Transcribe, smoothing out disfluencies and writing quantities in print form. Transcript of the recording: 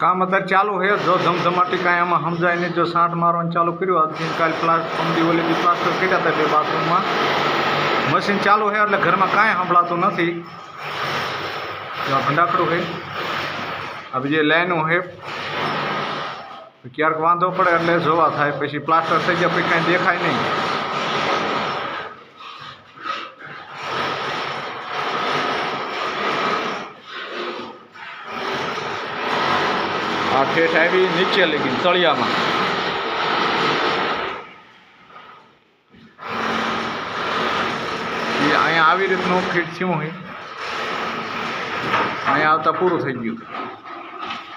काम अत्यारे चालू है। जो धमधमाटी कांई आमां समजाय नहीं। जो साँट मारवानुं चालू कर्युं आज काल पंदी ओली प्लास्टर कर्या था 2 बाथरूम में। मशीन चालू है एटले घर में कांई संभळातुं नथी। भंडाकड़ू है। अब जे लाइनों है क्यारेक वांधो पड़े एटले जोवा थाय पछी प्लास्टर थई जाय पछी कांई देखाय नहीं। आ ठेठ आवी नीचे लगी तळिया में। अहीं आवी रीतनुं फीट थयुं है। अहीं आवता पूरुं थई गयुं।